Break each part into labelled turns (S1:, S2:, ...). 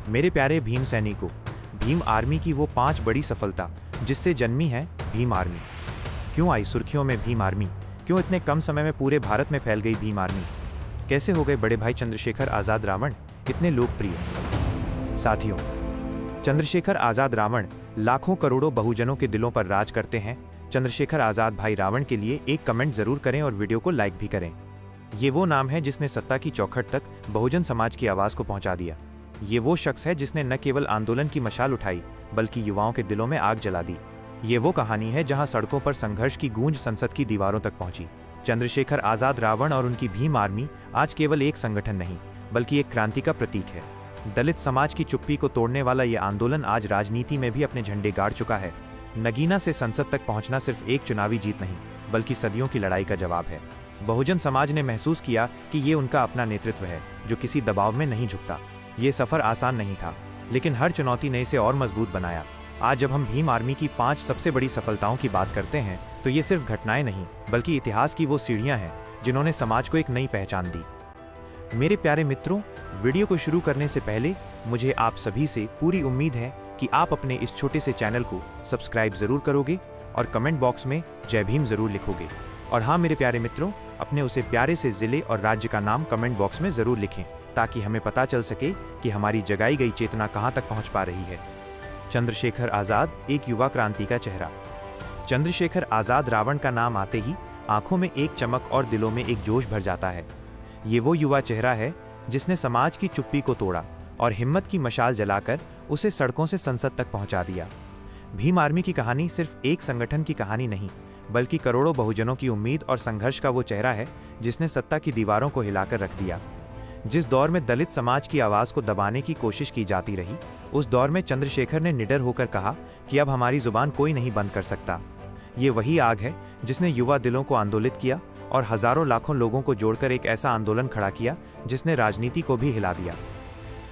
S1: मेरे प्यारे भीम सैनिकों, भीम आर्मी की वो 5 बड़ी सफलता जिससे जन्मी है भीम आर्मी। क्यों आई सुर्खियों में भीम आर्मी? क्यों इतने कम समय में पूरे भारत में फैल गई भीम आर्मी? कैसे हो गए बड़े भाई चंद्रशेखर आजाद रावण इतने लोकप्रिय? साथियों, चंद्रशेखर आजाद रावण लाखों करोड़ों बहुजनों के दिलों पर राज करते हैं। चंद्रशेखर आजाद भाई रावण के लिए एक कमेंट जरूर करें और वीडियो को लाइक भी करें। ये वो नाम है जिसने सत्ता की चौखट तक बहुजन समाज की आवाज को पहुंचा दिया। ये वो शख्स है जिसने न केवल आंदोलन की मशाल उठाई बल्कि युवाओं के दिलों में आग जला दी। ये वो कहानी है जहां सड़कों पर संघर्ष की गूंज संसद की दीवारों तक पहुंची। चंद्रशेखर आजाद रावण और उनकी भीम आर्मी आज केवल एक संगठन नहीं बल्कि एक क्रांति का प्रतीक है। दलित समाज की चुप्पी को तोड़ने वाला ये आंदोलन आज राजनीति में भी अपने झंडे गाड़ चुका है। नगीना से संसद तक पहुंचना सिर्फ एक चुनावी जीत नहीं बल्कि सदियों की लड़ाई का जवाब है। बहुजन समाज ने महसूस किया कि ये उनका अपना नेतृत्व है जो किसी दबाव में नहीं झुकता। ये सफर आसान नहीं था, लेकिन हर चुनौती ने इसे और मजबूत बनाया। आज जब हम भीम आर्मी की 5 सबसे बड़ी सफलताओं की बात करते हैं तो ये सिर्फ घटनाएं नहीं बल्कि इतिहास की वो सीढ़ियां हैं जिन्होंने समाज को एक नई पहचान दी। मेरे प्यारे मित्रों, वीडियो को शुरू करने से पहले मुझे आप सभी से पूरी उम्मीद है कि आप अपने इस छोटे से चैनल को सब्सक्राइब जरूर करोगे और कमेंट बॉक्स में जय भीम जरूर लिखोगे। और हाँ मेरे प्यारे मित्रों, अपने उसे प्यारे से जिले और राज्य का नाम कमेंट बॉक्स में जरूर लिखें ताकि हमें पता चल सके कि हमारी जगाई गई चेतना कहां तक पहुंच पा रही है। चंद्रशेखर आजाद, एक युवा क्रांति का चेहरा। चंद्रशेखर आजाद रावण का नाम आते ही आंखों में एक चमक और दिलों में एक जोश भर जाता है। ये वो युवा चेहरा है जिसने समाज की चुप्पी को तोड़ा और हिम्मत की मशाल जलाकर उसे सड़कों से संसद तक पहुंचा दिया। भीम आर्मी की कहानी सिर्फ एक संगठन की कहानी नहीं बल्कि करोड़ों बहुजनों की उम्मीद और संघर्ष का वो चेहरा है जिसने सत्ता की दीवारों को हिलाकर रख दिया। जिस दौर में दलित समाज की आवाज को दबाने की कोशिश की जाती रही, उस दौर में चंद्रशेखर ने निडर होकर कहा कि अब हमारी जुबान कोई नहीं बंद कर सकता। ये वही आग है जिसने युवा दिलों को आंदोलित किया और हजारों लाखों लोगों को जोड़कर एक ऐसा आंदोलन खड़ा किया जिसने राजनीति को भी हिला दिया।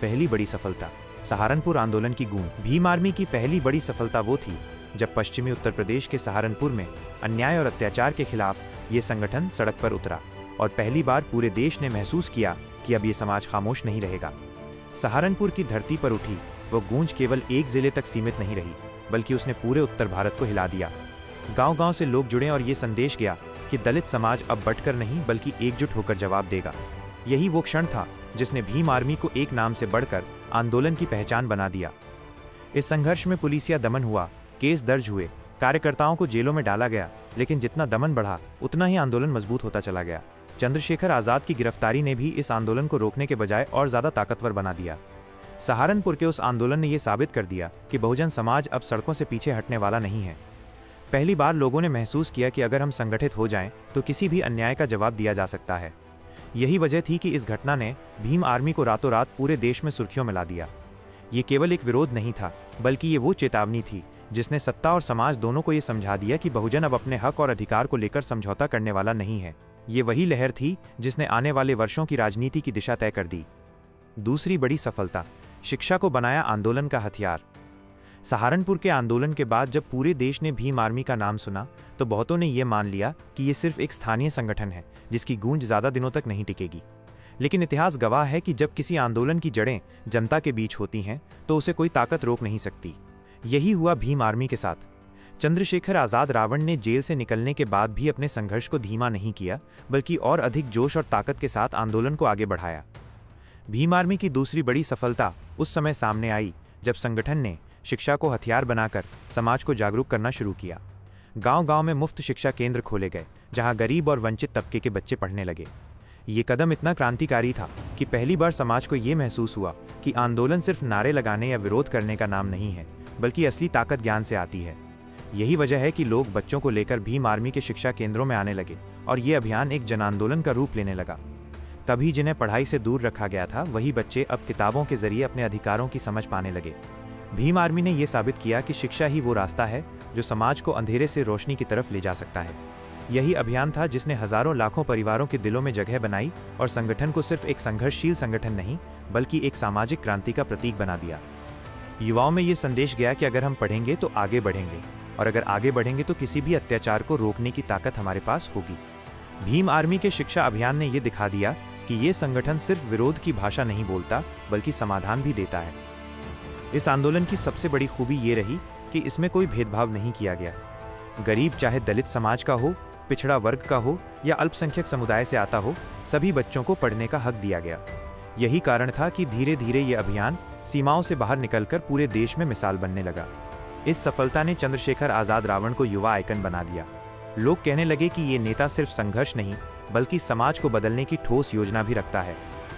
S1: पहली बड़ी सफलता, सहारनपुर आंदोलन की गूंज। भीम आर्मी की पहली बड़ी सफलता वो थी जब पश्चिमी उत्तर प्रदेश के सहारनपुर में अन्याय और अत्याचार के खिलाफ ये संगठन सड़क पर उतरा और पहली बार पूरे देश ने महसूस किया कि अब ये समाज खामोश नहीं रहेगा। सहारनपुर की धरती पर उठी वो गूंज केवल एक जिले तक सीमित नहीं रही बल्कि उसने पूरे उत्तर भारत को हिला दिया। गांव-गांव से लोग जुड़े और ये संदेश गया कि दलित समाज अब बंटकर नहीं बल्कि एकजुट होकर जवाब देगा। यही वो क्षण था जिसने भीम आर्मी को एक नाम से बढ़कर आंदोलन की पहचान बना दिया। इस संघर्ष में पुलिसिया दमन हुआ, केस दर्ज हुए, कार्यकर्ताओं को जेलों में डाला गया, लेकिन जितना दमन बढ़ा उतना ही आंदोलन मजबूत होता चला गया। चंद्रशेखर आजाद की गिरफ्तारी ने भी इस आंदोलन को रोकने के बजाय और ज्यादा ताकतवर बना दिया। सहारनपुर के उस आंदोलन ने यह साबित कर दिया कि बहुजन समाज अब सड़कों से पीछे हटने वाला नहीं है। पहली बार लोगों ने महसूस किया कि अगर हम संगठित हो जाएं तो किसी भी अन्याय का जवाब दिया जा सकता है। यही वजह थी कि इस घटना ने भीम आर्मी को रातों रात पूरे देश में सुर्खियों में ला दिया। ये केवल एक विरोध नहीं था बल्कि ये वो चेतावनी थी जिसने सत्ता और समाज दोनों को ये समझा दिया कि बहुजन अब अपने हक और अधिकार को लेकर समझौता करने वाला नहीं है। ये वही लहर थी जिसने आने वाले वर्षों की राजनीति की दिशा तय कर दी। दूसरी बड़ी सफलता, शिक्षा को बनाया आंदोलन का हथियार। सहारनपुर के आंदोलन के बाद जब पूरे देश ने भीम आर्मी का नाम सुना तो बहुतों ने यह मान लिया कि ये सिर्फ एक स्थानीय संगठन है जिसकी गूंज ज्यादा दिनों तक नहीं टिकेगी। लेकिन इतिहास गवाह है कि जब किसी आंदोलन की जड़ें जनता के बीच होती हैं तो उसे कोई ताकत रोक नहीं सकती। यही हुआ भीम आर्मी के साथ। चंद्रशेखर आजाद रावण ने जेल से निकलने के बाद भी अपने संघर्ष को धीमा नहीं किया बल्कि और अधिक जोश और ताकत के साथ आंदोलन को आगे बढ़ाया। भीम आर्मी की दूसरी बड़ी सफलता उस समय सामने आई जब संगठन ने शिक्षा को हथियार बनाकर समाज को जागरूक करना शुरू किया। गांव-गांव में मुफ्त शिक्षा केंद्र खोले गए जहां गरीब और वंचित तबके के बच्चे पढ़ने लगे। ये कदम इतना क्रांतिकारी था कि पहली बार समाज को ये महसूस हुआ कि आंदोलन सिर्फ नारे लगाने या विरोध करने का नाम नहीं है बल्कि असली ताकत ज्ञान से आती है। यही वजह है कि लोग बच्चों को लेकर भीम आर्मी के शिक्षा केंद्रों में आने लगे और ये अभियान एक जन आंदोलन का रूप लेने लगा। तभी जिन्हें पढ़ाई से दूर रखा गया था वही बच्चे अब किताबों के जरिए अपने अधिकारों की समझ पाने लगे। भीम आर्मी ने यह साबित किया कि शिक्षा ही वो रास्ता है जो समाज को अंधेरे से रोशनी की तरफ ले जा सकता है। यही अभियान था जिसने हजारों लाखों परिवारों के दिलों में जगह बनाई और संगठन को सिर्फ एक संघर्षशील संगठन नहीं बल्कि एक सामाजिक क्रांति का प्रतीक बना दिया। युवाओं में ये संदेश गया कि अगर हम पढ़ेंगे तो आगे बढ़ेंगे और अगर आगे बढ़ेंगे तो किसी भी अत्याचार को रोकने की ताकत हमारे पास होगी। भीम आर्मी के शिक्षा अभियान ने यह दिखा दिया कि ये संगठन सिर्फ विरोध की भाषा नहीं बोलता बल्कि समाधान भी देता है। इस आंदोलन की सबसे बड़ी खूबी ये रही कि इसमें कोई भेदभाव नहीं किया गया। गरीब चाहे दलित समाज का हो, पिछड़ा वर्ग का हो या अल्पसंख्यक समुदाय से आता हो, सभी बच्चों को पढ़ने का हक दिया गया। यही कारण था कि धीरे धीरे ये अभियान सीमाओं से बाहर निकलकर पूरे देश में मिसाल बनने लगा। इस सफलता ने चंद्रशेखर आजाद रावण को युवा आइकन बना दिया। लोग कहने लगे कि ये नेता सिर्फ संघर्ष नहीं बल्कि समाज को बदलने की ठोस योजना भी रखता है।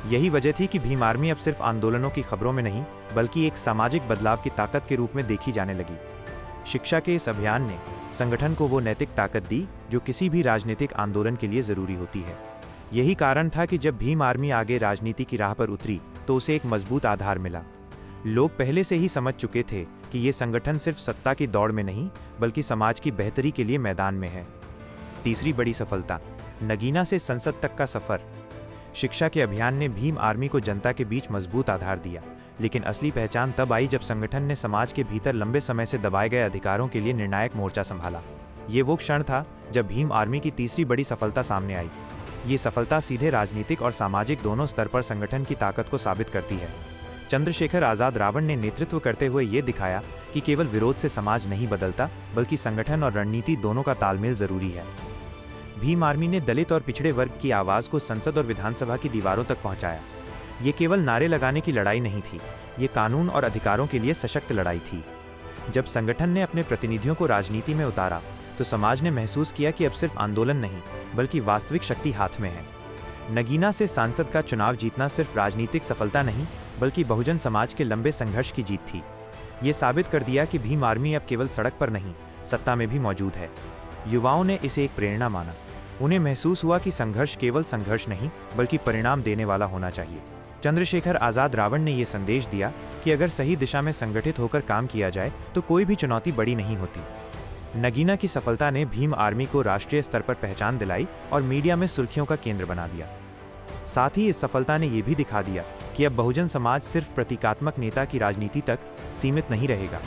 S1: यही वजह थी कि भीम आर्मी अब सिर्फ आंदोलनों की खबरों में नहीं बल्कि एक सामाजिक बदलाव की ताकत के रूप में देखी जाने लगी। शिक्षा के इस अभियान ने संगठन को वो नैतिक ताकत दी जो किसी भी राजनीतिक आंदोलन के लिए जरूरी होती है। यही कारण था कि जब भीम आर्मी आगे राजनीति की राह पर उतरी तो उसे एक मजबूत आधार मिला। लोग पहले से ही समझ चुके थे कि ये संगठन सिर्फ सत्ता की दौड़ में नहीं बल्कि समाज की बेहतरी के लिए मैदान में है। तीसरी बड़ी सफलता, नगीना से संसद तक का सफर। शिक्षा के अभियान ने भीम आर्मी को जनता के बीच मजबूत आधार दिया, लेकिन असली पहचान तब आई जब संगठन ने समाज के भीतर लंबे समय से दबाए गए अधिकारों के लिए निर्णायक मोर्चा संभाला। ये वो क्षण था जब भीम आर्मी की तीसरी बड़ी सफलता सामने आई। ये सफलता सीधे राजनीतिक और सामाजिक दोनों स्तर पर संगठन की ताकत को साबित करती है। चंद्रशेखर आजाद रावण ने नेतृत्व करते हुए ये दिखाया कि केवल विरोध से समाज नहीं बदलता बल्कि संगठन और रणनीति दोनों का तालमेल जरूरी है। भीम आर्मी ने दलित और पिछड़े वर्ग की आवाज को संसद और विधानसभा की दीवारों तक पहुंचाया। ये केवल नारे लगाने की लड़ाई नहीं थी, ये कानून और अधिकारों के लिए सशक्त लड़ाई थी। जब संगठन ने अपने प्रतिनिधियों को राजनीति में उतारा तो समाज ने महसूस किया कि अब सिर्फ आंदोलन नहीं बल्कि वास्तविक शक्ति हाथ में है। नगीना से सांसद का चुनाव जीतना सिर्फ राजनीतिक सफलता नहीं बल्कि बहुजन समाज के लंबे संघर्ष की जीत थी। ये साबित कर दिया कि भीम आर्मी अब केवल सड़क पर नहीं, सत्ता में भी मौजूद है। युवाओं ने इसे एक प्रेरणा माना। उन्हें महसूस हुआ कि संघर्ष केवल संघर्ष नहीं बल्कि परिणाम देने वाला होना चाहिए। चंद्रशेखर आजाद रावण ने यह संदेश दिया कि अगर सही दिशा में संगठित होकर काम किया जाए तो कोई भी चुनौती बड़ी नहीं होती। नगीना की सफलता ने भीम आर्मी को राष्ट्रीय स्तर पर पहचान दिलाई और मीडिया में सुर्खियों का केंद्र बना दिया। साथ ही इस सफलता ने यह भी दिखा दिया कि अब बहुजन समाज सिर्फ प्रतीकात्मक नेता की राजनीति तक सीमित नहीं रहेगा।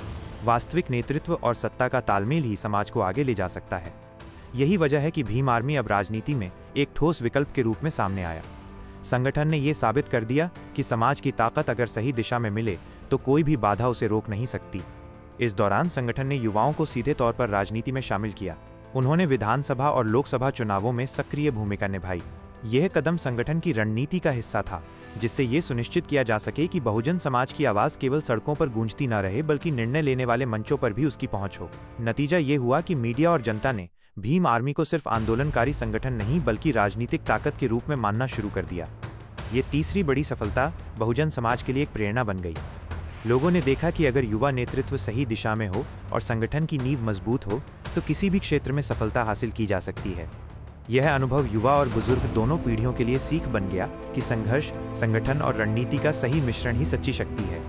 S1: वास्तविक नेतृत्व और सत्ता का तालमेल ही समाज को आगे ले जा सकता है। यही वजह है कि भीम आर्मी अब राजनीति में एक ठोस विकल्प के रूप में सामने आया। संगठन ने यह साबित कर दिया कि समाज की ताकत अगर सही दिशा में मिले तो कोई भी बाधा उसे रोक नहीं सकती। इस दौरान संगठन ने युवाओं को सीधे तौर पर राजनीति में शामिल किया। उन्होंने विधानसभा और लोकसभा चुनावों में सक्रिय भूमिका निभाई। यह कदम संगठन की रणनीति का हिस्सा था, जिससे ये सुनिश्चित किया जा सके कि बहुजन समाज की आवाज केवल सड़कों पर गूंजती न रहे बल्कि निर्णय लेने वाले मंचों पर भी उसकी पहुंच हो। नतीजा ये हुआ कि मीडिया और जनता ने भीम आर्मी को सिर्फ आंदोलनकारी संगठन नहीं बल्कि राजनीतिक ताकत के रूप में मानना शुरू कर दिया। ये तीसरी बड़ी सफलता बहुजन समाज के लिए एक प्रेरणा बन गई। लोगों ने देखा कि अगर युवा नेतृत्व सही दिशा में हो और संगठन की नींव मजबूत हो तो किसी भी क्षेत्र में सफलता हासिल की जा सकती है। यह अनुभव युवा और बुजुर्ग दोनों पीढ़ियों के लिए सीख बन गया कि संघर्ष, संगठन और रणनीति का सही मिश्रण ही सच्ची शक्ति है।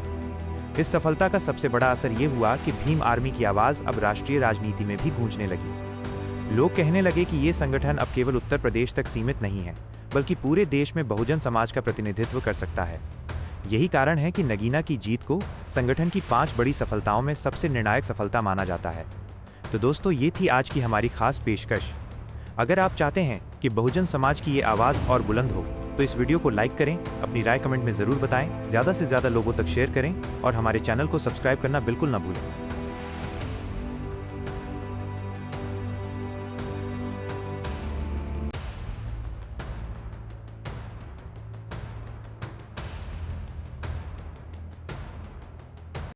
S1: इस सफलता का सबसे बड़ा असर ये हुआ कि भीम आर्मी की आवाज अब राष्ट्रीय राजनीति में भी गूंजने लगी। लोग कहने लगे कि ये संगठन अब केवल उत्तर प्रदेश तक सीमित नहीं है बल्कि पूरे देश में बहुजन समाज का प्रतिनिधित्व कर सकता है। यही कारण है कि नगीना की जीत को संगठन की 5 बड़ी सफलताओं में सबसे निर्णायक सफलता माना जाता है। तो दोस्तों, ये थी आज की हमारी खास पेशकश। अगर आप चाहते हैं कि बहुजन समाज की ये आवाज़ और बुलंद हो तो इस वीडियो को लाइक करें, अपनी राय कमेंट में ज़रूर बताएं, ज़्यादा से ज़्यादा लोगों तक शेयर करें और हमारे चैनल को सब्सक्राइब करना बिल्कुल ना भूलें।